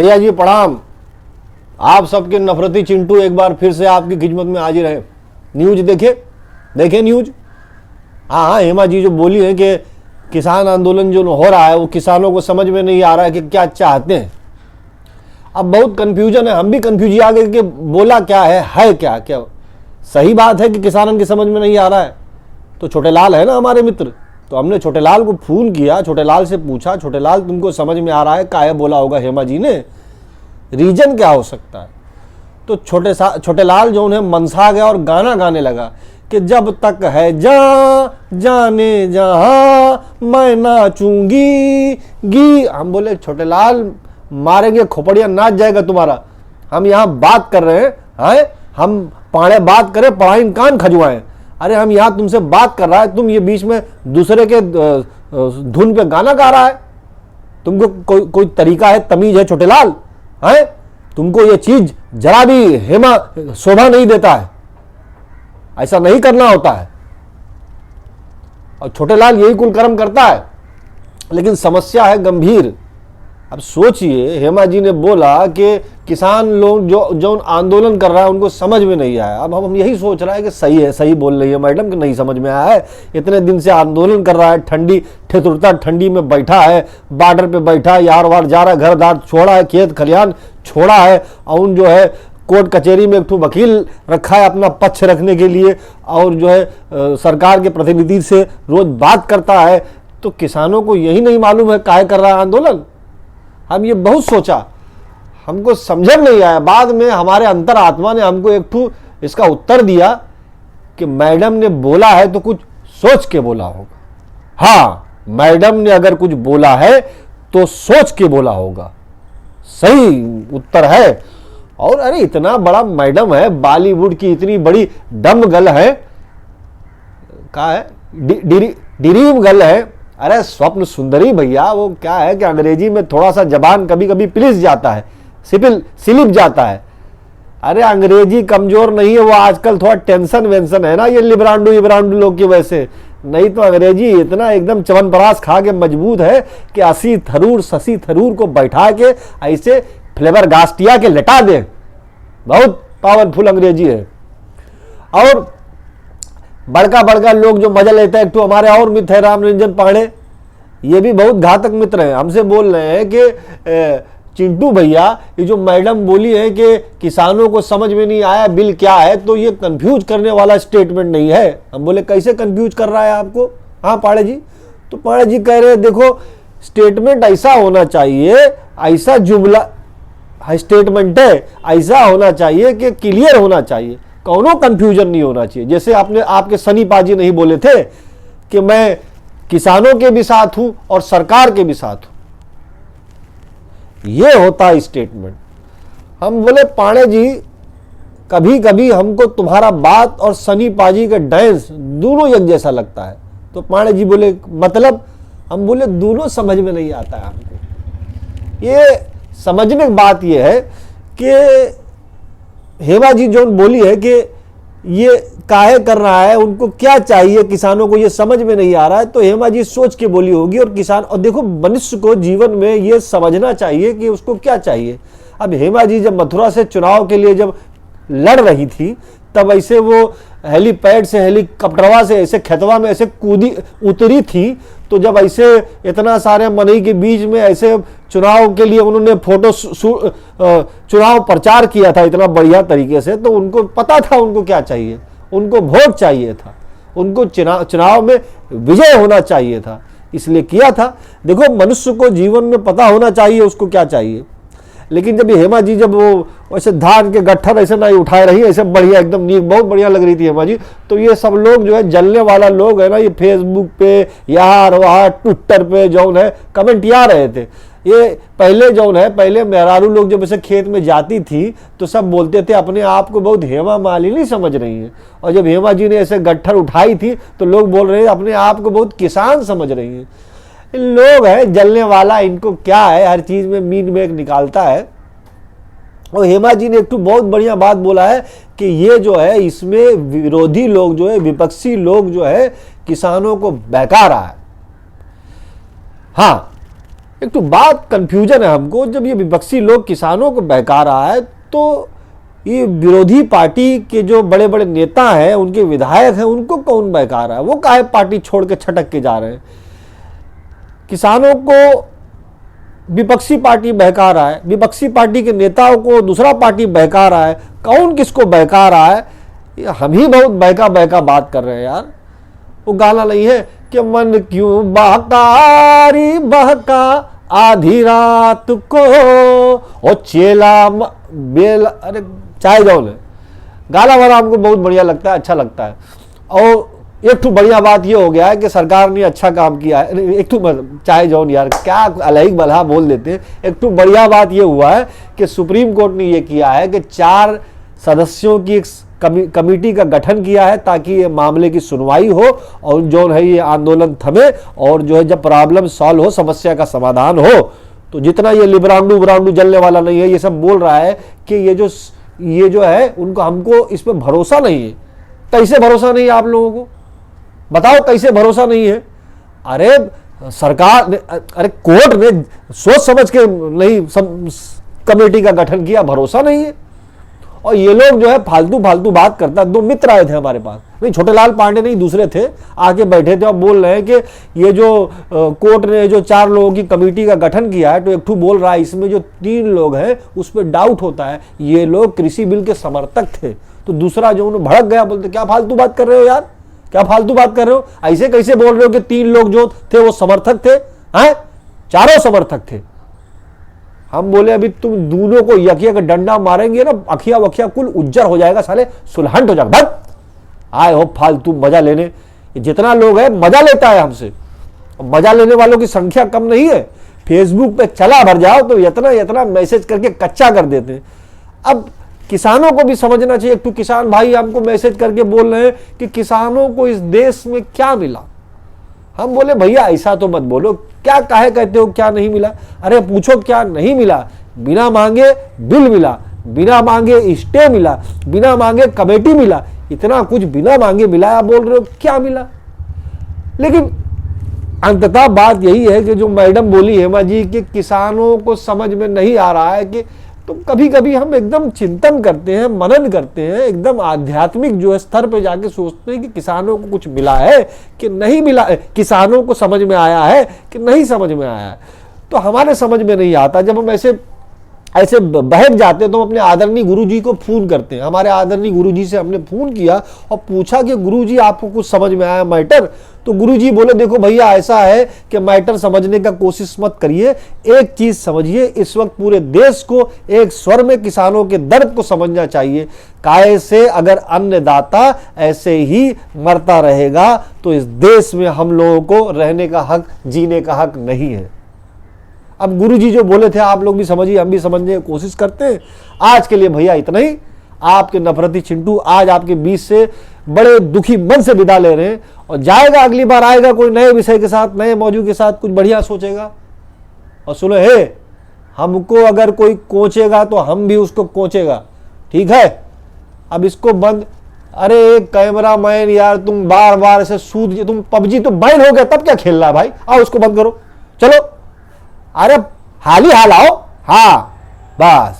भैया जी प्रणाम। आप सबके नफरती चिंटू एक बार फिर से आपकी खिदमत में हाजिर है। न्यूज देखे न्यूज। हाँ, हेमा जी जो बोली है कि किसान आंदोलन जो हो रहा है वो किसानों को समझ में नहीं आ रहा है कि क्या चाहते हैं। अब बहुत कंफ्यूजन है, हम भी कंफ्यूज आ गए कि बोला क्या है क्या क्या सही बात है कि किसानों की समझ में नहीं आ रहा है। तो छोटे लाल है ना हमारे मित्र, तो हमने छोटे लाल को फोन किया, छोटे लाल से पूछा, छोटे लाल तुमको समझ में आ रहा है काहे बोला होगा हेमा जी ने, रीजन क्या हो सकता है। तो छोटे लाल जो उन्हें मनसा गया और गाना गाने लगा कि जब तक है जाने जहां मैं नाचूंगी गी। हम बोले छोटे लाल मारेंगे, खोपड़िया नाच जाएगा तुम्हारा। हम यहाँ बात कर रहे हैं, हम पाड़े बात करें, पढ़ाई कान खजुआएं। अरे हम यहाँ तुमसे बात कर रहा है, तुम ये बीच में दूसरे के धुन पे गाना गा रहा है। तुमको कोई तरीका है, तमीज है छोटे लाल? है तुमको ये चीज जरा भी हेमा शोभा नहीं देता है, ऐसा नहीं करना होता है। और छोटे लाल यही कुल कर्म करता है, लेकिन समस्या है गंभीर। अब सोचिए, हेमा जी ने बोला कि किसान लोग जो आंदोलन कर रहा है उनको समझ में नहीं आया। अब हम यही सोच रहा है कि सही है, सही बोल रही है मैडम कि नहीं समझ में आया है। इतने दिन से आंदोलन कर रहा है, ठंडी ठिठुरता ठंडी में बैठा है, बॉर्डर पे बैठा है, यार वार जा रहा है, घर दार छोड़ा है, खेत खलियान छोड़ा है, और जो है कोर्ट कचहरी में एक ठो वकील रखा है अपना पक्ष रखने के लिए, और जो है सरकार के प्रतिनिधि से रोज बात करता है। तो किसानों को यही नहीं मालूम है काहे कर रहा है आंदोलन। हम ये बहुत सोचा, हमको समझ नहीं आया। बाद में हमारे अंतरात्मा ने हमको एक ठू इसका उत्तर दिया कि मैडम ने बोला है तो कुछ सोच के बोला होगा। हाँ, मैडम ने अगर कुछ बोला है तो सोच के बोला होगा, सही उत्तर है। और अरे इतना बड़ा मैडम है, बॉलीवुड की इतनी बड़ी डम गर्ल है, क्या है, ड्रीम गर्ल है। अरे स्वप्न सुंदरी भैया, वो क्या है कि अंग्रेजी में थोड़ा सा जबान कभी कभी पिलिस जाता है, स्लिप जाता है। अरे अंग्रेजी कमजोर नहीं है, वो आजकल थोड़ा टेंशन वेंशन है ना ये लिब्रांडू लोग की वजह से। नहीं तो अंग्रेजी इतना एकदम चवनप्राश खा के मजबूत है कि शशि थरूर को बैठा के ऐसे फ्लेवर गास्टिया के लेटा दे। बहुत पावरफुल अंग्रेजी है। और बड़का लोग जो मजा लेते हैं, एक तो हमारे और मित्र है राम रंजन पांडे, ये भी बहुत घातक मित्र हैं। हमसे बोल रहे हैं कि चिंटू भैया ये जो मैडम बोली है कि किसानों को समझ में नहीं आया बिल क्या है, तो ये कंफ्यूज करने वाला स्टेटमेंट नहीं है। हम बोले कैसे कंफ्यूज कर रहा है आपको? हाँ पांडे जी। तो पांडे जी कह रहे देखो स्टेटमेंट ऐसा होना चाहिए, ऐसा जुमला स्टेटमेंट है, ऐसा होना चाहिए कि क्लियर होना चाहिए, कौनो कंफ्यूजन नहीं होना चाहिए। जैसे आपके सनी पाजी नहीं बोले थे कि मैं किसानों के भी साथ हूं और सरकार के भी साथ हूं, ये होता है स्टेटमेंट। हम बोले पांडे जी कभी कभी हमको तुम्हारा बात और सनी पाजी का डांस दोनों एक जैसा लगता है। तो पांडे जी बोले मतलब? हम बोले दोनों समझ में नहीं आता है हमको। ये समझने की बात यह है कि हेमा जी जो बोली है कि ये काहे कर रहा है, उनको क्या चाहिए, किसानों को ये समझ में नहीं आ रहा है, तो हेमा जी सोच के बोली होगी। और किसान, और देखो मनुष्य को जीवन में ये समझना चाहिए कि उसको क्या चाहिए। अब हेमा जी जब मथुरा से चुनाव के लिए जब लड़ रही थी, तब ऐसे वो हेलीपैड से, हेलीकॉप्टरवा से ऐसे खेतवा में ऐसे कूदी उतरी थी। तो जब ऐसे इतना सारे मनई के बीच में ऐसे चुनाव के लिए उन्होंने चुनाव प्रचार किया था इतना बढ़िया तरीके से, तो उनको पता था उनको क्या चाहिए। उनको वोट चाहिए था, उनको चुनाव में विजय होना चाहिए था, इसलिए किया था। देखो मनुष्य को जीवन में पता होना चाहिए उसको क्या चाहिए। लेकिन जब ये हेमा जी जब वो वैसे धान के गट्ठर ऐसे नहीं उठाए रही, ऐसे बढ़िया एकदम नीक बहुत बढ़िया लग रही थी हेमा जी, तो ये सब लोग जो है जलने वाला लोग है ना, ये फेसबुक पे यार वहाँ ट्विटर पे जो है कमेंट आ रहे थे। ये पहले जो है, पहले मेहरारू लोग जब ऐसे खेत में जाती थी तो सब बोलते थे अपने आप को बहुत हेमा मालिनी समझ रही है, और जब हेमा जी ने ऐसे गट्ठर उठाई थी तो लोग बोल रहे हैं अपने आप को बहुत किसान समझ रही है। लोग है जलने वाला, इनको क्या है, हर चीज में मीन मेक निकालता है। और हेमा जी ने एक तो बहुत बढ़िया बात बोला है कि ये जो है इसमें विरोधी लोग जो है, विपक्षी लोग जो है किसानों को बहका रहा है। हाँ, एक तो बात कंफ्यूजन है हमको, जब ये विपक्षी लोग किसानों को बहका रहा है तो ये विरोधी पार्टी के जो बड़े बड़े नेता हैं, उनके विधायक हैं, उनको कौन बहका रहा है? वो काहे पार्टी छोड़ के छटक के जा रहे हैं? किसानों को विपक्षी पार्टी बहका रहा है, विपक्षी पार्टी के नेताओं को दूसरा पार्टी बहका रहा है। कौन किसको बहका रहा है? हम ही बहुत बहका बहका बात कर रहे हैं यार। वो गाना नहीं है कि मन क्यों बहकारी बहका आधी रात को, और चेला बेला, अरे चाहे जाओ ले गाना वाला हमको बहुत बढ़िया लगता है, अच्छा लगता है। और एक तो बढ़िया बात ये हो गया है कि सरकार ने अच्छा काम किया है। एक तो चाहे जौन यार क्या अलग बल्हा बोल देते हैं। एक तो बढ़िया बात ये हुआ है कि सुप्रीम कोर्ट ने ये किया है कि 4 सदस्यों की एक कमेटी का गठन किया है ताकि ये मामले की सुनवाई हो और जो है ये आंदोलन थमे और जो है जब प्रॉब्लम सॉल्व हो, समस्या का समाधान हो। तो जितना ये लिब्रांडू ब्रांडू जलने वाला नहीं है, ये सब बोल रहा है कि ये जो है उनको, हमको इस पर भरोसा नहीं है। कैसे भरोसा नहीं है आप लोगों को? बताओ कैसे भरोसा नहीं है? अरे सरकार ने, अरे कोर्ट ने सोच समझ के नहीं कमेटी का गठन किया, भरोसा नहीं है। और ये लोग जो है फालतू फालतू बात करता है। 2 मित्र आए थे हमारे पास, नहीं छोटेलाल पांडे नहीं दूसरे थे, आके बैठे थे और बोल रहे हैं कि ये जो कोर्ट ने जो 4 लोगों की कमेटी का गठन किया है, तो एक ठू बोल रहा है इसमें जो 3 लोग हैं उस पर डाउट होता है, ये लोग कृषि बिल के समर्थक थे। तो दूसरा जो उन्हें भड़क गया, बोलते क्या फालतू बात कर रहे हो यार, क्या फालतू बात कर रहे हो? ऐसे कैसे बोल रहे हो कि 3 लोग जो थे वो समर्थक थे? हैं, चारों समर्थक थे। हम बोले अभी तुम दोनों को यकिया का डंडा मारेंगे ना, अखिया वखिया कुल उज्जर हो जाएगा, साले सुलहंट हो जाएगा। बस आए हो फालतू मजा लेने। जितना लोग है मजा लेता है हमसे, मजा लेने वालों की संख्या कम नहीं है। फेसबुक पे चला भर जाओ तो इतना मैसेज करके कच्चा कर देते हैं। अब किसानों को भी समझना चाहिए। एक तो किसान भाई हमको मैसेज करके बोल रहे हैं कि किसानों को इस देश में क्या मिला। हम बोले भैया ऐसा तो मत बोलो, क्या काहे कहते हो क्या नहीं मिला? अरे पूछो क्या नहीं मिला? बिना मांगे बिल मिला, बिना मांगे स्टे मिला, बिना मांगे कमेटी मिला, इतना कुछ बिना मांगे मिला। आप बोल रहे हो क्या मिला? लेकिन अंततः बात यही है कि जो मैडम बोली हेमा जी कि किसानों को समझ में नहीं आ रहा है कि, तो कभी कभी हम एकदम चिंतन करते हैं, मनन करते हैं, एकदम आध्यात्मिक जो है स्तर पे जाके सोचते हैं कि किसानों को कुछ मिला है कि नहीं मिला है, किसानों को समझ में आया है कि नहीं समझ में आया है। तो हमारे समझ में नहीं आता। जब हम ऐसे बहक जाते हैं तो हम अपने आदरणीय गुरुजी को फोन करते हैं। हमारे आदरणीय गुरुजी से हमने फोन किया और पूछा कि गुरुजी आपको कुछ समझ में आया मैटर? तो गुरुजी बोले देखो भैया ऐसा है कि मैटर समझने का कोशिश मत करिए, एक चीज समझिए, इस वक्त पूरे देश को एक स्वर में किसानों के दर्द को समझना चाहिए। काहे से अगर अन्नदाता ऐसे ही मरता रहेगा तो इस देश में हम लोगों को रहने का हक, जीने का हक नहीं है। अब गुरुजी जो बोले थे आप लोग भी समझिए, हम भी समझने की कोशिश करते हैं। आज के लिए भैया इतना ही। आपके नफरती चिंटू आज आपके बीच से बड़े दुखी मन से विदा ले रहे हैं और जाएगा, अगली बार आएगा कोई नए विषय के साथ, नए मौजू के साथ, कुछ बढ़िया सोचेगा। और सुनो हे, हमको अगर कोई कोचेगा तो हम भी उसको कोचेगा, ठीक है? अब इसको बंद। अरे कैमरा मैन यार, तुम बार बार ऐसे सूद, तुम पबजी तो बैन हो गया तब क्या खेल रहा है भाई? आओ उसको बंद करो, चलो। अरे हाल ही हाल आओ, हाँ बस।